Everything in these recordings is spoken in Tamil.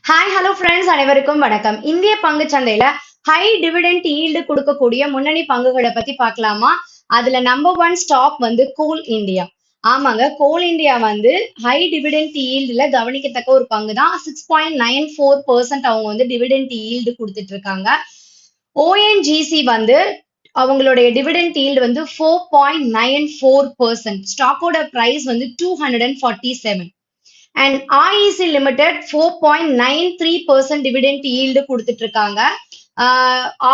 ஹாய் ஹலோ ஃப்ரெண்ட்ஸ், அனைவருக்கும் வணக்கம். இந்திய பங்குச் சந்தையில ஹை டிவிடெண்ட் ஈல்டு கொடுக்கக்கூடிய முன்னணி பங்குகளை பத்தி பார்க்கலாமா? அதுல நம்பர் ஒன் ஸ்டாக் வந்து கோல் இந்தியா. ஆமாங்க, கோல் இந்தியா வந்து ஹை டிவிடெண்ட் ஈல்டுல கவனிக்கத்தக்க ஒரு பங்கு தான். 6.94% அவங்க வந்து டிவிடெண்ட் ஈல்டு கொடுத்துட்டு இருக்காங்க. ஓஎன்ஜிசி வந்து அவங்களுடைய டிவிடெண்ட் ஈல்டு வந்து 4.94%. ஸ்டாக்கோட பிரைஸ் வந்து 247. And REC limited 4.93% dividend yield கொடுத்துட்டு இருக்காங்க.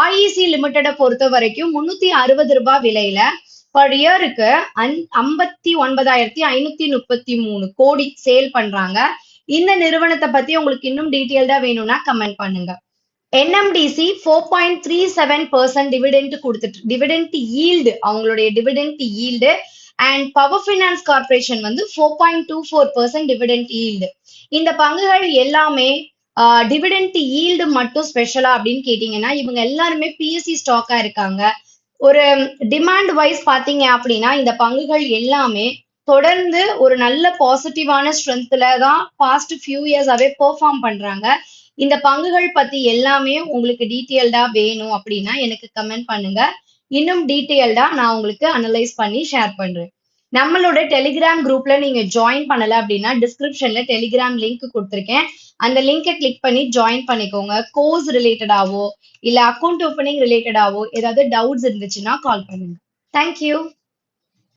REC லிமிடெட பொறுத்த வரைக்கும் 360 ரூபாய் விலையில பர் இயருக்கு 59,533 கோடி சேல் பண்றாங்க. இந்த நிறுவனத்தை பத்தி உங்களுக்கு இன்னும் டீட்டெயில்டா வேணும்னா கமெண்ட் பண்ணுங்க. NMDC 4.37% டிவிடெண்ட் ஈல்டு, அவங்களுடைய dividend yield. And power finance corporation வந்து 4.24% டிவிடெண்ட் ஈல்டு. இந்த பங்குகள் எல்லாமே டிவிடெண்ட் ஈல்டு மட்டும் ஸ்பெஷலா அப்படின்னு கேட்டீங்கன்னா, இவங்க எல்லாருமே PSE ஸ்டாக்கா இருக்காங்க. ஒரு டிமாண்ட் வைஸ் பாத்தீங்க அப்படின்னா இந்த பங்குகள் எல்லாமே தொடர்ந்து ஒரு நல்ல பாசிட்டிவான ஸ்ட்ரென்த்ல தான் பாஸ்ட் ஃபியூ இயர்ஸாவே பெர்ஃபார்ம் பண்றாங்க. இந்த பங்குகள் பத்தி எல்லாமே உங்களுக்கு டீட்டெயில்டா வேணும் அப்படின்னா எனக்கு கமெண்ட் பண்ணுங்க. இன்னும் டீட்டெயில்டா நான் உங்களுக்கு அனலைஸ் பண்ணி ஷேர் பண்றேன். நம்மளோட டெலிகிராம் குரூப்ல நீங்க ஜாயின் பண்ணல அப்படின்னா டிஸ்கிரிப்ஷன்ல டெலிகிராம் லிங்க் கொடுத்துருக்கேன். அந்த லிங்கை கிளிக் பண்ணி ஜாயின் பண்ணிக்கோங்க. கோர்ஸ் ரிலேட்டடாவோ இல்ல அக்கௌண்ட் ஓப்பனிங் ரிலேட்டடாவோ ஏதாவது டவுட்ஸ் இருந்துச்சுன்னா கால் பண்ணுங்க. தேங்க்யூ.